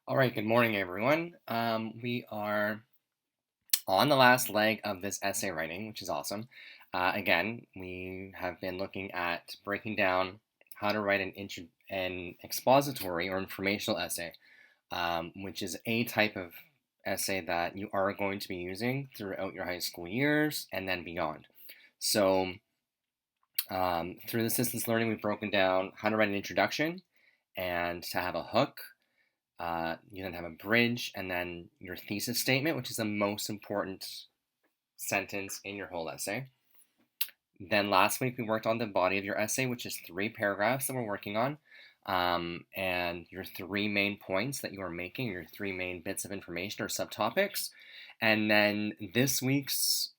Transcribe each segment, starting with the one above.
All right, good morning, everyone. We are on the last leg of this essay writing, which is awesome. Again, we have been looking at breaking down how to write an expository or informational essay, which is a type of essay that you are going to be using throughout your high school years and then beyond. So, through this distance learning, we've broken down how to write an introduction and to have a hook. You then have a bridge and then your thesis statement, which is the most important sentence in your whole essay. Then last week we worked on the body of your essay, which is 3 paragraphs that we're working on, and your 3 main points that you are making, your 3 main bits of information or subtopics. And then this week's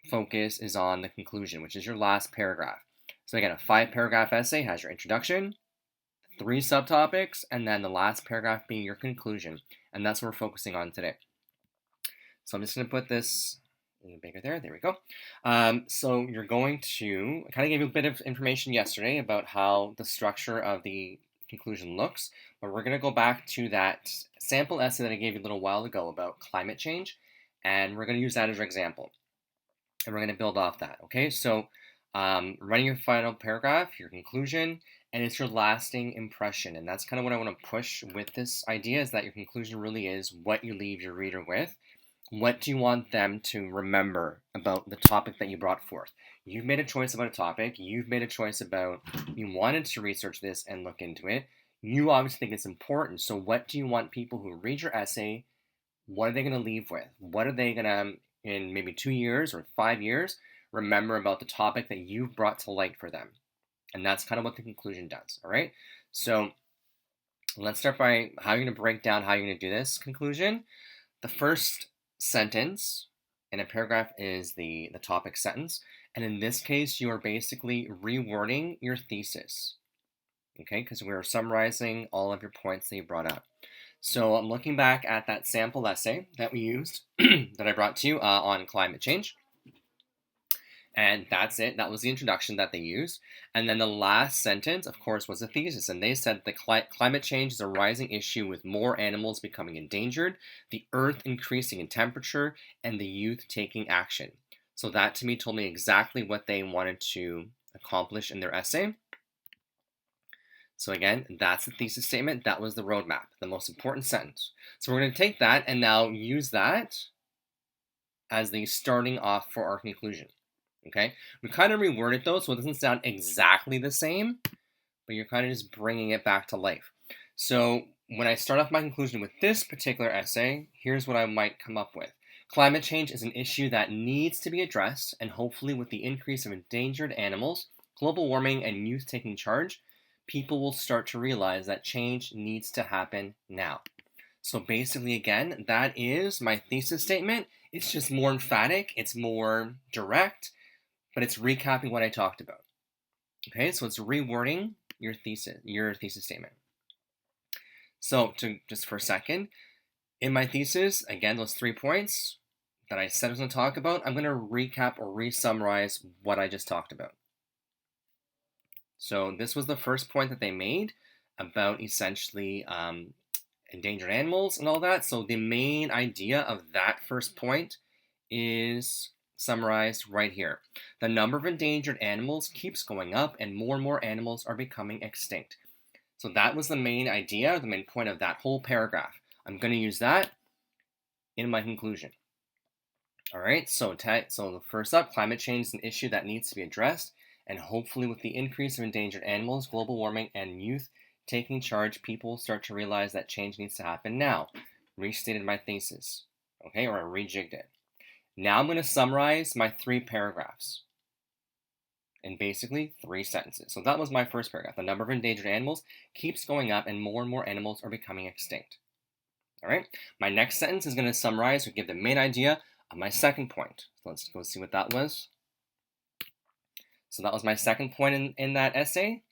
focus is on the conclusion, which is your last paragraph. So again, a 5-paragraph essay has your introduction, 3 subtopics, and then the last paragraph being your conclusion. And that's what we're focusing on today. So I'm just going to put this bigger there. There we go. So you're going to, I kind of gave you a bit of information yesterday about how the structure of the conclusion looks, but we're going to go back to that sample essay that I gave you a little while ago about climate change, and we're going to use that as our example. And we're going to build off that, okay? So writing your final paragraph, your conclusion, and it's your lasting impression. And that's kind of what I want to push with this idea, is that your conclusion really is what you leave your reader with. What do you want them to remember about the topic that you brought forth? You've made a choice about a topic. You've made a choice about, you wanted to research this and look into it. You obviously think it's important. So what do you want people who read your essay, what are they going to leave with? What are they going to, in maybe 2 years or 5 years, remember about the topic that you've brought to light for them? And that's kind of what the conclusion does, all right? So let's start by how you're going to break down how you're going to do this conclusion. The first sentence in a paragraph is the topic sentence. And in this case, you are basically rewording your thesis, okay? Because we're summarizing all of your points that you brought up. So I'm looking back at that sample essay that we used, that I brought to you on climate change. And that's it. That was the introduction that they used. And then the last sentence, of course, was a thesis. And they said the climate change is a rising issue with more animals becoming endangered, the earth increasing in temperature, and the youth taking action. So that to me told me exactly what they wanted to accomplish in their essay. So again, that's the thesis statement. That was the roadmap, the most important sentence. So we're going to take that and now use that as the starting off for our conclusion. Okay, we kind of reword it though, so it doesn't sound exactly the same, but you're kind of just bringing it back to life. So when I start off my conclusion with this particular essay, here's what I might come up with. Climate change is an issue that needs to be addressed, and hopefully with the increase of endangered animals, global warming, and youth taking charge, people will start to realize that change needs to happen now. So basically, again, that is my thesis statement. It's just more emphatic, it's more direct, but it's recapping what I talked about. Okay, so it's rewording your thesis statement. So just for a second, in my thesis, again, those 3 points that I said I was going to talk about, I'm going to recap or re-summarize what I just talked about. So this was the first point that they made about essentially endangered animals and all that. So the main idea of that first point is summarized right here. The number of endangered animals keeps going up and more animals are becoming extinct. So that was the main idea, the main point of that whole paragraph. I'm going to use that in my conclusion. All right, so the first up, climate change is an issue that needs to be addressed, and hopefully with the increase of endangered animals, global warming, and youth taking charge, people start to realize that change needs to happen now. Restated my thesis, okay, or I rejigged it. Now I'm going to summarize my 3 paragraphs in basically 3 sentences. So that was my first paragraph. The number of endangered animals keeps going up and more animals are becoming extinct. All right. My next sentence is going to summarize or give the main idea of my second point. So let's go see what that was. So that was my second point in that essay.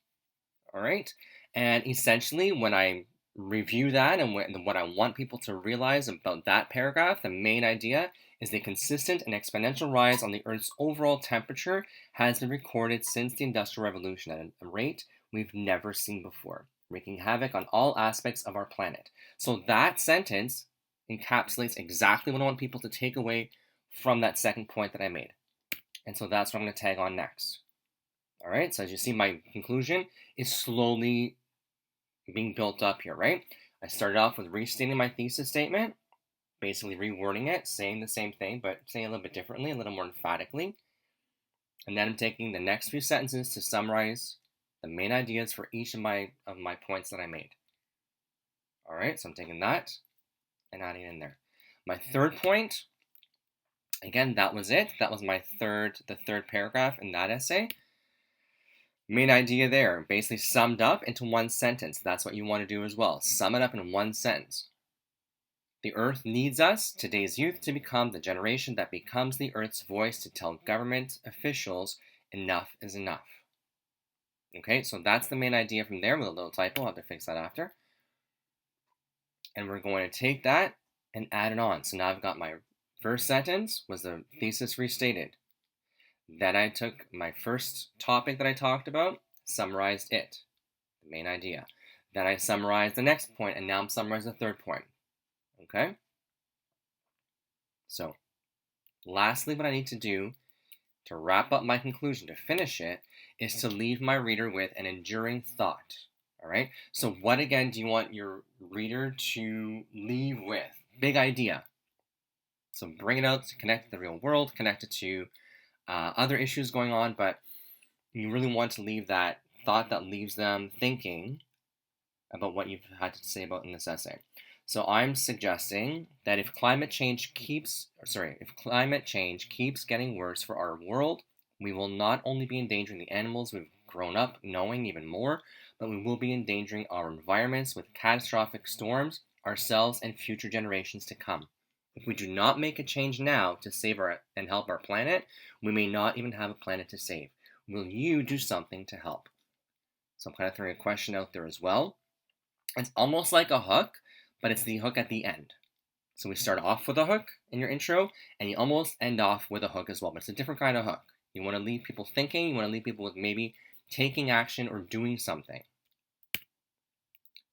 All right. And essentially, when I review that and what I want people to realize about that paragraph, the main idea is the consistent and exponential rise on the Earth's overall temperature has been recorded since the Industrial Revolution at a rate we've never seen before. wreaking havoc on all aspects of our planet. So that sentence encapsulates exactly what I want people to take away from that second point that I made. And so that's what I'm going to tag on next. All right, so as you see, my conclusion is slowly being built up here, right? I started off with restating my thesis statement, basically rewording it, saying the same thing, but saying a little bit differently, a little more emphatically. And then I'm taking the next few sentences to summarize the main ideas for each of my points that I made. All right, so I'm taking that and adding it in there. My third point, again, that was it. That was the third paragraph in that essay. Main idea there, basically summed up into one sentence. That's what you want to do as well. Sum it up in one sentence. The Earth needs us, today's youth, to become the generation that becomes the Earth's voice to tell government officials enough is enough. Okay, so that's the main idea from there with a little typo. I'll have to fix that after. And we're going to take that and add it on. So now I've got my first sentence was the thesis restated. Then I took my first topic that I talked about, summarized it, the main idea. Then I summarized the next point, and now I'm summarizing the third point. Okay? So, lastly, what I need to do to wrap up my conclusion, to finish it, is to leave my reader with an enduring thought. All right? So, what again do you want your reader to leave with? Big idea. So, bring it out to connect to the real world, connect it to other issues going on, but you really want to leave that thought that leaves them thinking about what you've had to say about in this essay. So I'm suggesting that if climate change keeps getting worse for our world, we will not only be endangering the animals we've grown up knowing even more, but we will be endangering our environments with catastrophic storms, ourselves, and future generations to come. If we do not make a change now to save and help our planet, we may not even have a planet to save. Will you do something to help? So I'm kind of throwing a question out there as well. It's almost like a hook, but it's the hook at the end. So we start off with a hook in your intro, and you almost end off with a hook as well, but it's a different kind of hook. You want to leave people thinking, you want to leave people with maybe taking action or doing something.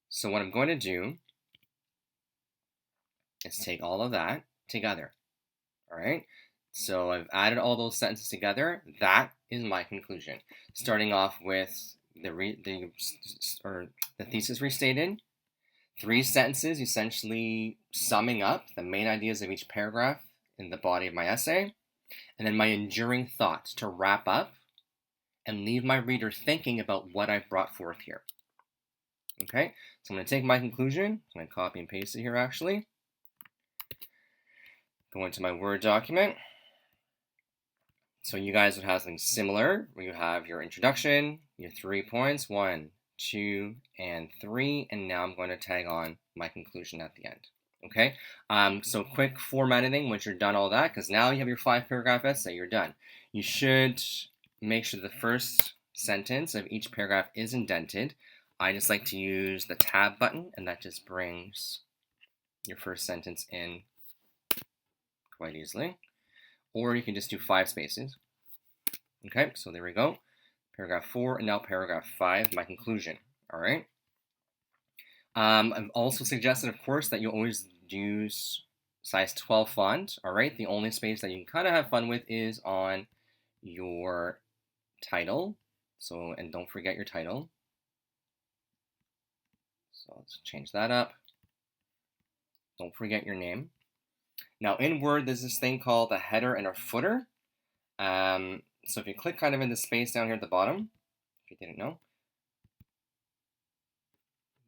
So what I'm going to do is take all of that together. All right? So I've added all those sentences together. That is my conclusion. Starting off with the thesis restated, 3 sentences essentially summing up the main ideas of each paragraph in the body of my essay, and then my enduring thoughts to wrap up and leave my reader thinking about what I've brought forth here. Okay, so I'm going to take my conclusion. I'm going to copy and paste it here actually. Go into my Word document. So you guys would have something similar where you have your introduction, your 3 points, 1, 2, and 3, and now I'm going to tag on my conclusion at the end. Okay, so quick format editing once you're done all that, because now you have your 5-paragraph essay, you're done. You should make sure the first sentence of each paragraph is indented. I just like to use the tab button, and that just brings your first sentence in quite easily. Or you can just do 5 spaces. Okay, so there we go. Paragraph 4 and now paragraph 5, my conclusion. All right. I've also suggested, of course, that you always use size 12 font. All right. The only space that you can kind of have fun with is on your title. So, and don't forget your title. So let's change that up. Don't forget your name. Now in Word, there's this thing called a header and a footer. So if you click kind of in the space down here at the bottom, if you didn't know,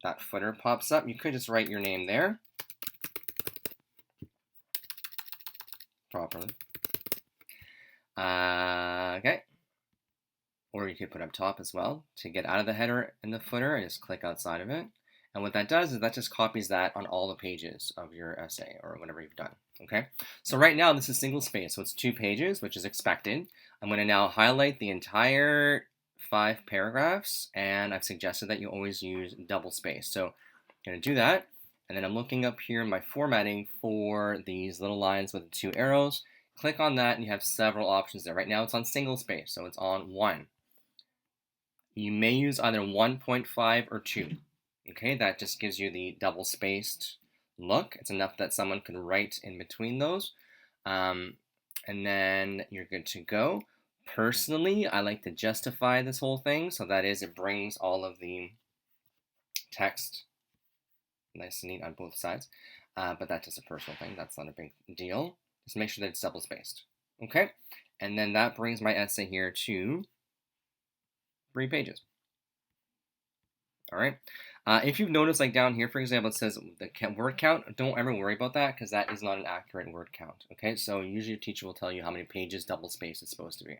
that footer pops up. You could just write your name there properly. Okay. Or you could put up top as well. To get out of the header and the footer, and just click outside of it. And what that does is that just copies that on all the pages of your essay or whatever you've done. Okay. So right now this is single space, so it's 2 pages, which is expected. I'm going to now highlight the entire 5 paragraphs, and I've suggested that you always use double space. So I'm going to do that, and then I'm looking up here in my formatting for these little lines with the 2 arrows. Click on that, and you have several options there. Right now it's on single space, so it's on 1. You may use either 1.5 or 2. Okay, that just gives you the double-spaced look. It's enough that someone could write in between those. Um, and then you're good to go. Personally, I like to justify this whole thing. So that is, it brings all of the text nice and neat on both sides. But that's just a personal thing. That's not a big deal. Just make sure that it's double spaced. Okay? And then that brings my essay here to 3 pages. All right. If you've noticed, like down here, for example, it says the word count. Don't ever worry about that because that is not an accurate word count. Okay, so usually your teacher will tell you how many pages double space is supposed to be.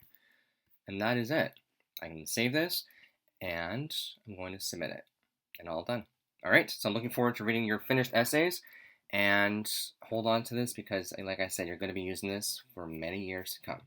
And that is it. I can save this and I'm going to submit it. And all done. All right, so I'm looking forward to reading your finished essays and hold on to this because, like I said, you're going to be using this for many years to come.